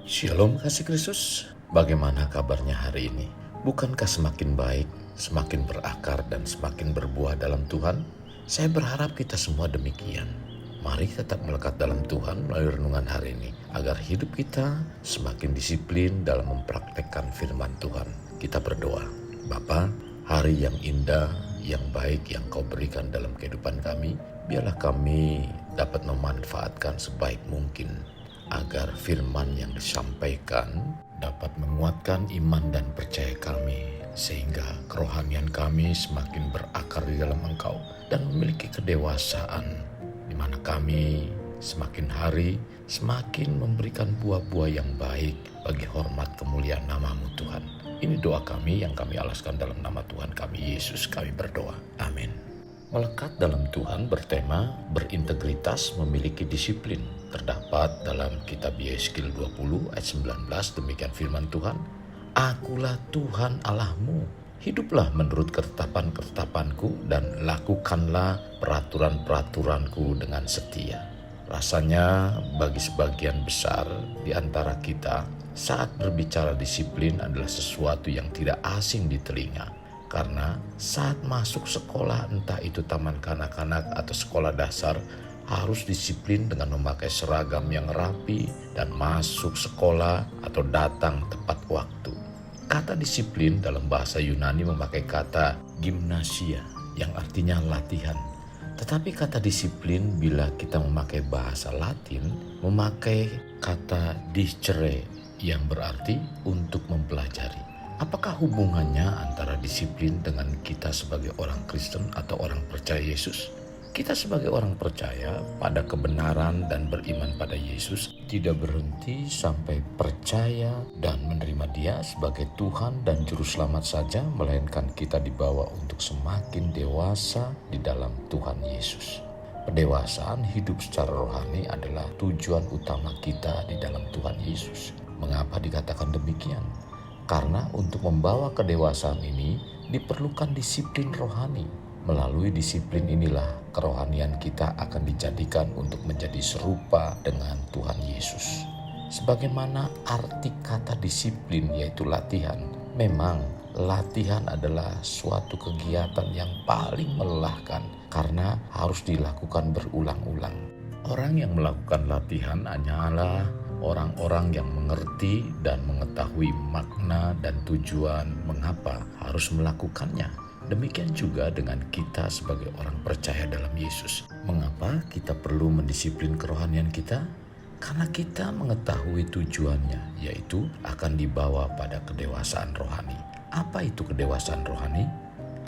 Shalom kasih Kristus, bagaimana kabarnya hari ini? Bukankah semakin baik, semakin berakar dan semakin berbuah dalam Tuhan? Saya berharap kita semua demikian. Mari tetap melekat dalam Tuhan melalui renungan hari ini, agar hidup kita semakin disiplin dalam mempraktekkan firman Tuhan. Kita berdoa. Bapa, hari yang indah, yang baik yang Kau berikan dalam kehidupan kami, biarlah kami dapat memanfaatkan sebaik mungkin agar firman yang disampaikan dapat menguatkan iman dan percaya kami, sehingga kerohanian kami semakin berakar di dalam Engkau dan memiliki kedewasaan, di mana kami semakin hari semakin memberikan buah-buah yang baik bagi hormat kemuliaan nama-Mu Tuhan. Ini doa kami yang kami alaskan dalam nama Tuhan kami Yesus, kami berdoa. Amin. Melekat dalam Tuhan bertema berintegritas memiliki disiplin. Terdapat dalam kitab Yeskil 20 ayat 19, demikian firman Tuhan. Akulah Tuhan Allahmu, hiduplah menurut ketetapan-ketetapanku dan lakukanlah peraturan-peraturanku dengan setia. Rasanya bagi sebagian besar di antara kita, saat berbicara disiplin adalah sesuatu yang tidak asing di telinga. Karena saat masuk sekolah, entah itu taman kanak-kanak atau sekolah dasar, harus disiplin dengan memakai seragam yang rapi dan masuk sekolah atau datang tepat waktu. Kata disiplin dalam bahasa Yunani memakai kata gymnasia yang artinya latihan. Tetapi kata disiplin bila kita memakai bahasa Latin memakai kata discere yang berarti untuk mempelajari. Apakah hubungannya antara disiplin dengan kita sebagai orang Kristen atau orang percaya Yesus? Kita sebagai orang percaya pada kebenaran dan beriman pada Yesus tidak berhenti sampai percaya dan menerima Dia sebagai Tuhan dan Juru Selamat saja, melainkan kita dibawa untuk semakin dewasa di dalam Tuhan Yesus. Pendewasaan hidup secara rohani adalah tujuan utama kita di dalam Tuhan Yesus. Mengapa dikatakan demikian? Karena untuk membawa kedewasaan ini diperlukan disiplin rohani. Melalui disiplin inilah kerohanian kita akan dijadikan untuk menjadi serupa dengan Tuhan Yesus. Sebagaimana arti kata disiplin yaitu latihan, memang latihan adalah suatu kegiatan yang paling melelahkan karena harus dilakukan berulang-ulang. Orang yang melakukan latihan hanyalah orang-orang yang mengerti dan mengetahui makna dan tujuan mengapa harus melakukannya. Demikian juga dengan kita sebagai orang percaya dalam Yesus. Mengapa kita perlu mendisiplin kerohanian kita? Karena kita mengetahui tujuannya, yaitu akan dibawa pada kedewasaan rohani. Apa itu kedewasaan rohani?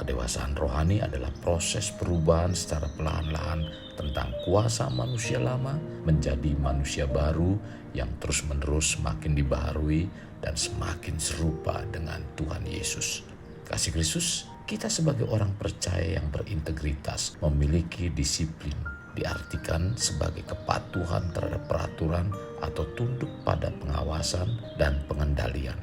Kedewasaan rohani adalah proses perubahan secara perlahan-lahan tentang kuasa manusia lama menjadi manusia baru yang terus-menerus semakin dibaharui dan semakin serupa dengan Tuhan Yesus. Kasih Kristus, kita sebagai orang percaya yang berintegritas memiliki disiplin, diartikan sebagai kepatuhan terhadap peraturan atau tunduk pada pengawasan dan pengendalian.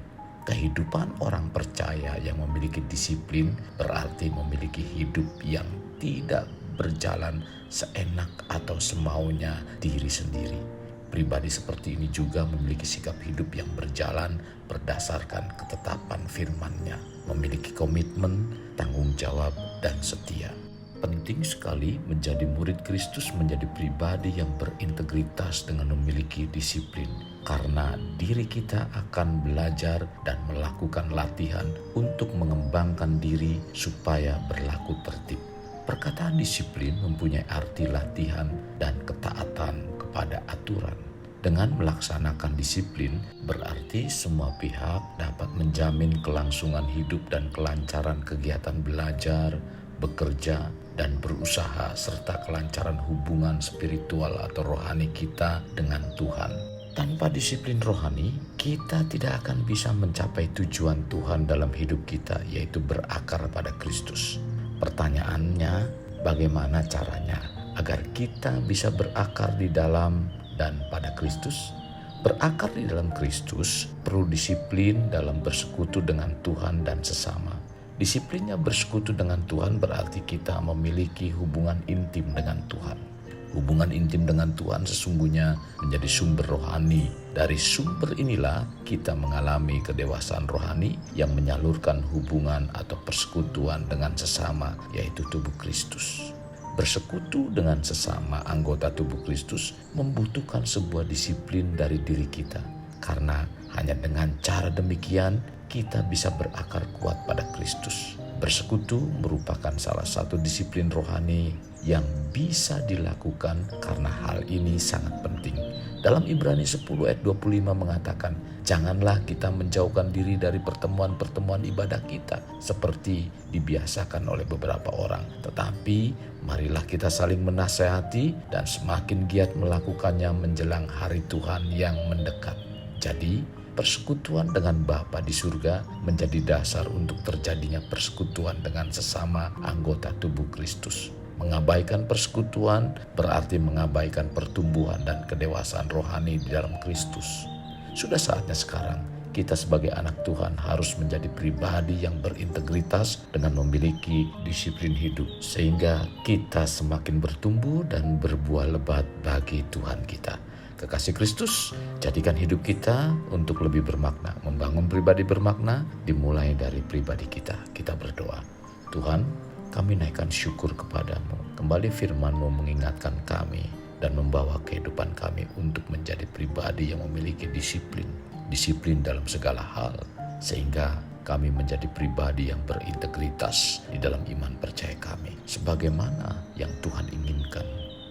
Kehidupan orang percaya yang memiliki disiplin berarti memiliki hidup yang tidak berjalan seenak atau semaunya diri sendiri. Pribadi seperti ini juga memiliki sikap hidup yang berjalan berdasarkan ketetapan firman-Nya, memiliki komitmen, tanggung jawab, dan setia. Penting sekali menjadi murid Kristus menjadi pribadi yang berintegritas dengan memiliki disiplin. Karena diri kita akan belajar dan melakukan latihan untuk mengembangkan diri supaya berlaku tertib. Perkataan disiplin mempunyai arti latihan dan ketaatan kepada aturan. Dengan melaksanakan disiplin berarti semua pihak dapat menjamin kelangsungan hidup dan kelancaran kegiatan belajar, bekerja, dan berusaha serta kelancaran hubungan spiritual atau rohani kita dengan Tuhan. Tanpa disiplin rohani, kita tidak akan bisa mencapai tujuan Tuhan dalam hidup kita, yaitu berakar pada Kristus. Pertanyaannya, bagaimana caranya agar kita bisa berakar di dalam dan pada Kristus? Berakar di dalam Kristus perlu disiplin dalam bersekutu dengan Tuhan dan sesama. Disiplinnya bersekutu dengan Tuhan berarti kita memiliki hubungan intim dengan Tuhan. Hubungan intim dengan Tuhan sesungguhnya menjadi sumber rohani. Dari sumber inilah kita mengalami kedewasaan rohani yang menyalurkan hubungan atau persekutuan dengan sesama, yaitu tubuh Kristus. Bersekutu dengan sesama anggota tubuh Kristus membutuhkan sebuah disiplin dari diri kita. Karena hanya dengan cara demikian kita bisa berakar kuat pada Kristus. Bersekutu merupakan salah satu disiplin rohani yang bisa dilakukan karena hal ini sangat penting. Dalam Ibrani 10 ayat 25 mengatakan, janganlah kita menjauhkan diri dari pertemuan-pertemuan ibadah kita seperti dibiasakan oleh beberapa orang. Tetapi marilah kita saling menasehati dan semakin giat melakukannya menjelang hari Tuhan yang mendekat. Jadi, persekutuan dengan Bapa di surga menjadi dasar untuk terjadinya persekutuan dengan sesama anggota tubuh Kristus. Mengabaikan persekutuan berarti mengabaikan pertumbuhan dan kedewasaan rohani di dalam Kristus. Sudah saatnya sekarang kita sebagai anak Tuhan harus menjadi pribadi yang berintegritas dengan memiliki disiplin hidup, sehingga kita semakin bertumbuh dan berbuah lebat bagi Tuhan kita. Kekasih Kristus, jadikan hidup kita untuk lebih bermakna. Membangun pribadi bermakna dimulai dari pribadi kita. Kita berdoa, Tuhan, kami naikkan syukur kepadamu. Kembali firman-Mu mengingatkan kami dan membawa kehidupan kami untuk menjadi pribadi yang memiliki disiplin dalam segala hal, sehingga kami menjadi pribadi yang berintegritas di dalam iman percaya kami, sebagaimana yang Tuhan inginkan.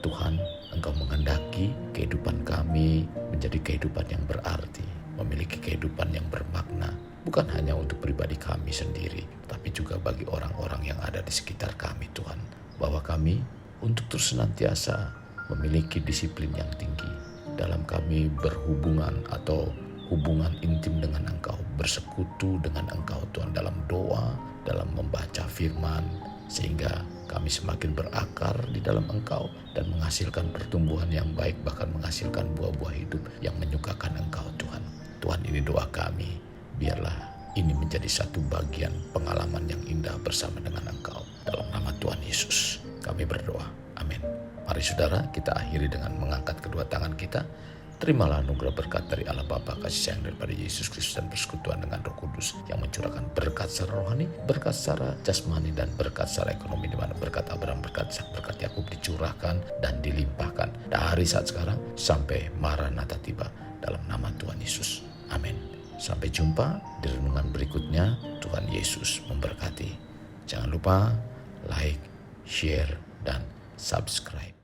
Tuhan, Engkau menghendaki kehidupan kami menjadi kehidupan yang berarti, memiliki kehidupan yang bermakna, bukan hanya untuk pribadi kami sendiri, tapi juga bagi orang-orang yang ada di sekitar kami, Tuhan. Bahwa kami untuk terus senantiasa memiliki disiplin yang tinggi dalam kami berhubungan atau hubungan intim dengan Engkau, bersekutu dengan Engkau, Tuhan, dalam doa, dalam membaca firman, sehingga kami semakin berakar di dalam Engkau dan menghasilkan pertumbuhan yang baik, bahkan menghasilkan buah-buah hidup yang menyukakan Engkau, Tuhan. Tuhan, ini doa kami, biarlah ini menjadi satu bagian pengalaman yang indah bersama dengan Engkau. Dalam nama Tuhan Yesus kami berdoa, amin. Mari saudara, kita akhiri dengan mengangkat kedua tangan kita. Terimalah anugerah berkat dari Allah Bapa, kasih sayang daripada Yesus Kristus, dan persekutuan dengan Roh Kudus yang mencurahkan berkat secara rohani, berkat secara jasmani, dan berkat secara ekonomi, di mana berkat Abraham, berkat Ishak, berkat Yakub dicurahkan dan dilimpahkan dari saat sekarang sampai Maranatha tiba, dalam nama Tuhan Yesus. Amin. Sampai jumpa di renungan berikutnya. Tuhan Yesus memberkati. Jangan lupa like, share, dan subscribe.